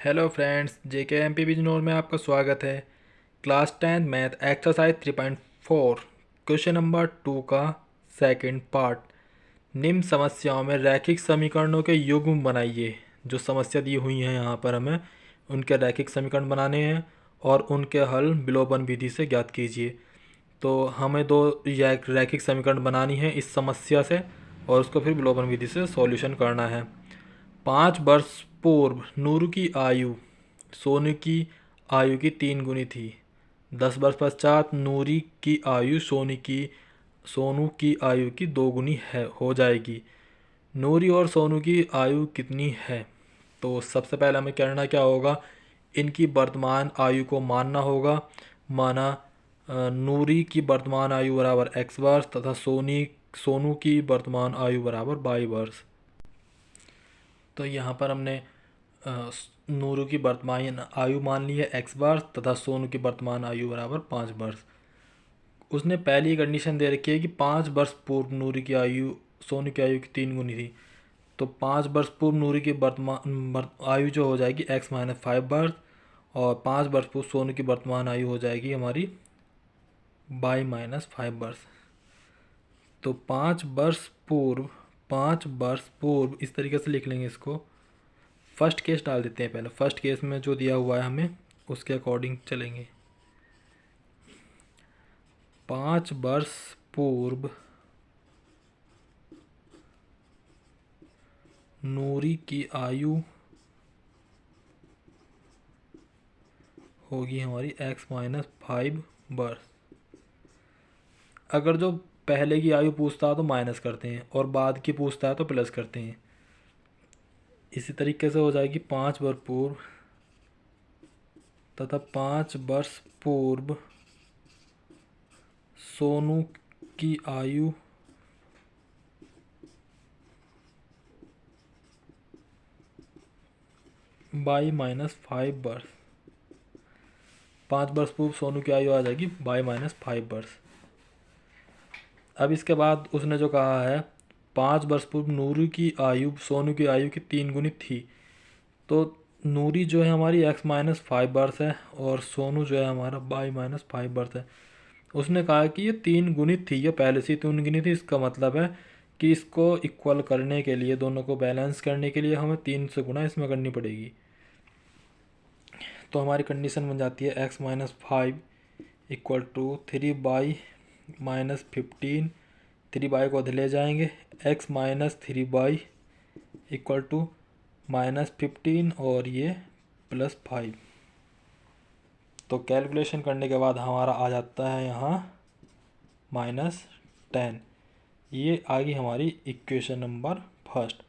Hello friends, जेके MP Bijnor में आपका स्वागत है। Class 10 math exercise 3.4 question number 2 का सेकंड पार्ट। निम्न समस्याओं में रैखिक समीकरणों के युग्म बनाइए। जो समस्या दी हुई हैं यहाँ पर हमें उनके रैखिक समीकरण बनाने हैं और उनके हल विलोपन विधि से ज्ञात कीजिए। तो हमें दो रैखिक समीकरण बनानी है इस समस्या से और उसको फिर विलोपन विधि से सॉल्यूशन करना है। 5 वर्ष पूर्व नूर की आयु सोनू की आयु की 3 गुनी थी। 10 वर्ष पश्चात नूरी की आयु सोनू की आयु की 2 गुनी हो जाएगी। नूरी और सोनू की आयु कितनी है? तो सबसे पहले हमें करना क्या होगा, इनकी वर्तमान आयु को मानना होगा। माना नूरी की वर्तमान आयु बराबर x वर्ष तथा सोनू की वर्तमान आयु बराबर y वर्ष। तो यहाँ पर हमने नूरू की वर्तमान आयु मान ली है x वर्ष तथा सोनू की वर्तमान आयु बराबर 5 वर्ष। उसने पहली कंडीशन दे रखी है कि 5 वर्ष पूर्व नूरी की आयु सोनू की आयु की 3 गुनी थी। तो 5 वर्ष पूर्व नूरी की वर्तमान आयु जो हो जाएगी x-5 वर्ष और 5 वर्ष पूर्व सोनू की वर्तमान आयु हो जाएगी हमारी y-5 वर्ष। तो 5 वर्ष पूर्व इस तरीके से लिख लेंगे इसको। फर्स्ट केस डाल देते हैं पहले। फर्स्ट केस में जो दिया हुआ है हमें उसके अकॉर्डिंग चलेंगे। 5 वर्ष पूर्व नूरी की आयु होगी हमारी x-5 वर्ष। अगर जो पहले की आयु पूछता है तो माइनस करते हैं और बाद की पूछता है तो प्लस करते हैं। इसी तरीके से हो जाएगी 5 वर्ष पूर्व तथा 5 वर्ष पूर्व सोनू की आयु y-5 वर्ष। 5 वर्ष पूर्व सोनू की आयु आ जाएगी y-5 वर्ष। अब इसके बाद उसने जो कहा है 5 वर्ष पूर्व नूरी की आयु सोनू की आयु की 3 गुनी थी। तो नूरी जो है हमारी x-5 वर्ष है और सोनू जो है हमारा y-5 वर्ष है। उसने कहा कि ये 3 गुनी थी, ये पहले से ही 3 गुनी थी। इसका मतलब है कि इसको इक्वल करने के लिए, दोनों को बैलेंस करने के लिए हमें 3 से गुना इसमें करनी पड़ेगी। तो हमारी कंडीशन बन जाती है x-5 equal to 3y-15। 3y को उधर ले जाएंगे, x-3y इक्वल टू -15 और ये +5। तो कैलकुलेशन करने के बाद हमारा आ जाता है यहाँ -10। ये आ गई हमारी इक्वेशन नंबर फर्स्ट।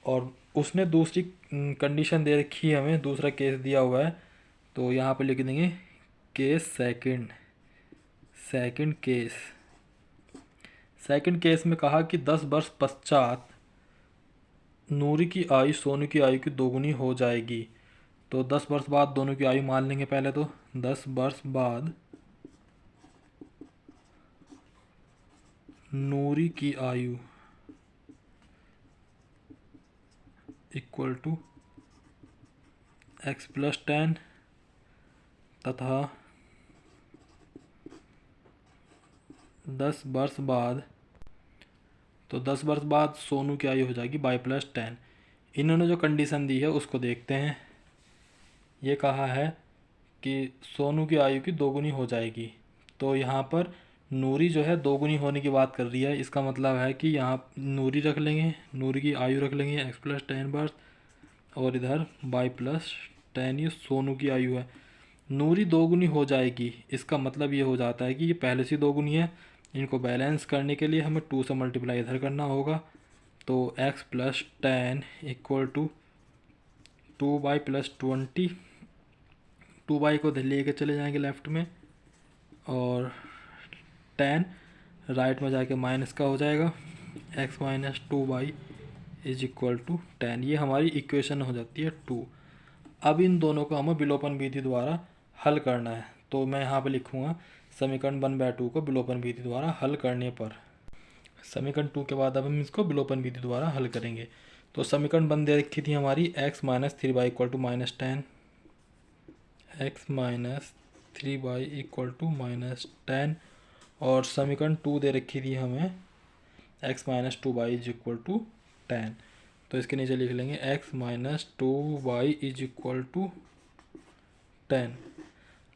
और उसने दूसरी कंडीशन दे रखी है, हमें दूसरा केस दिया हुआ है। तो यहाँ पे लिख देंगे केस सेकंड केस में कहा कि 10 वर्ष पश्चात नूरी की आयु सोनू की आयु की 2 गुनी हो जाएगी। तो 10 वर्ष बाद दोनों की आयु मान लेंगे पहले। तो 10 वर्ष बाद नूरी की आयु इक्वल टू x+10 तथा 10 वर्ष बाद, तो 10 वर्ष बाद सोनू की आयु हो जाएगी y+10। इन्होंने जो कंडीशन दी है उसको देखते हैं। ये कहा है कि सोनू की आयु की 2 गुनी हो जाएगी। तो यहाँ पर नूरी जो है 2 गुनी होने की बात कर रही है। इसका मतलब है कि यहाँ नूरी रख लेंगे, नूरी की आयु रख लेंगे x+10 वर्ष और इधर y+10 ये सोनू की आयु है। नूरी 2 गुनी हो जाएगी, इसका मतलब ये हो जाता है कि ये पहले से 2 गुनी है। इनको बैलेंस करने के लिए हमें 2 से मल्टीप्लाई इधर करना होगा। तो x+10 equal to 2y+20। 2y को लेके चले जाएंगे लेफ्ट में और 10 राइट में जाके माइनस का हो जाएगा। x-2y is equal to 10। ये हमारी इक्वेशन हो जाती है 2। अब इन दोनों को हमें विलोपन विधि द्वारा हल करना है। तो मैं यहाँ पे लिखूँगा समीकरण 1/2 को विलोपन विधि द्वारा हल करने पर। समीकरण 2 के बाद अब हम इसको विलोपन विधि द्वारा हल करेंगे। तो समीकरण बन दे रखी थी हमारी x minus 3y equal to -10, x minus 3y equal to -10, और समीकरण 2 दे रखी थी हमें x minus 2y is equal to 10। तो इसके नीचे लिख लेंगे x minus 2y is equal to 10।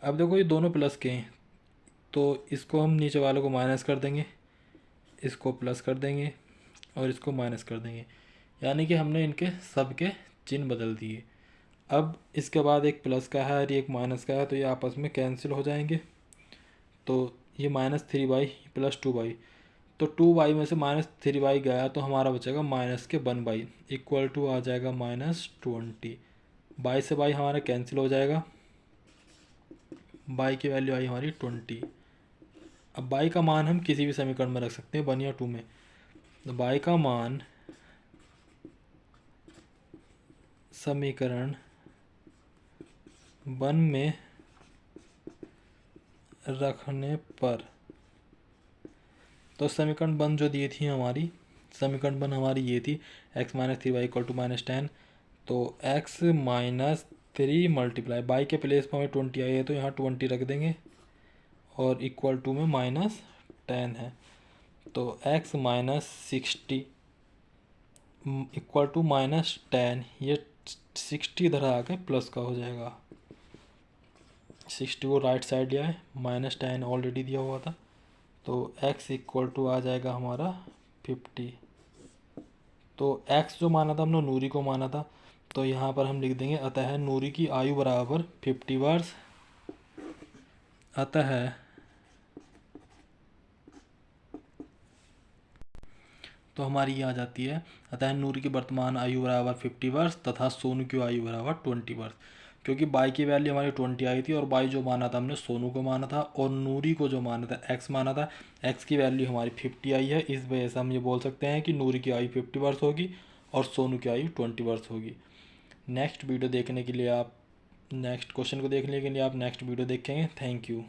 अब देखो ये दोनों प्लस के हैं, तो इसको हम नीचे वालों को माइनस कर देंगे, इसको प्लस कर देंगे और इसको माइनस कर देंगे, यानी कि हमने इनके सब के चिन्ह बदल दिए। अब इसके बाद एक प्लस का है और एक माइनस का है, तो ये आपस में कैंसिल हो जाएंगे। तो ये -3y प्लस 2y, तो 2y में से -3y गया तो हमारा बचेगा -1y इक्वल टू आ जाएगा -20। बाई से बाई हमारा कैंसिल हो जाएगा, बाई की वैल्यू आई हमारी 20। अब बाई का मान हम किसी भी समीकरण में रख सकते हैं, 1 या 2 में। तो बाई का मान समीकरण 1 में रखने पर, तो समीकरण 1 जो दी थी हमारी, समीकरण 1 हमारी ये थी x minus 3y equal to -10। तो x माइनस 3 मल्टीप्लाई बाई के प्लेस पर हमें 20 आई है तो यहाँ 20 रख देंगे और इक्वल टू में -10 है, तो x माइनस 60 इक्वल टू -10। ये 60 इधर आके प्लस का हो जाएगा, 60 को राइट साइड लिया है, -10 ऑलरेडी दिया हुआ था, तो x इक्वल टू आ जाएगा हमारा 50। तो x जो माना था हमने नूरी को माना था, तो यहाँ पर हम लिख देंगे अतः नूरी की आयु बराबर 50 वर्ष। अतः तो हमारी ये आ जाती है, अतः नूरी की वर्तमान आयु बराबर 50 वर्ष तथा सोनू की आयु बराबर 20 वर्ष। क्योंकि बाई की वैल्यू हमारी 20 आई थी और बाई जो माना था हमने सोनू को माना था और नूरी को जो माना था एक्स माना था, एक्स की वैल्यू हमारी 50 आई है। इस वजह से हम ये बोल सकते हैं कि नूरी की आयु 50 वर्ष होगी और सोनू की आयु 20 वर्ष होगी। नेक्स्ट वीडियो देखने के लिए आप नेक्स्ट क्वेश्चन को देखने के लिए आप नेक्स्ट वीडियो देखेंगे। Thank you.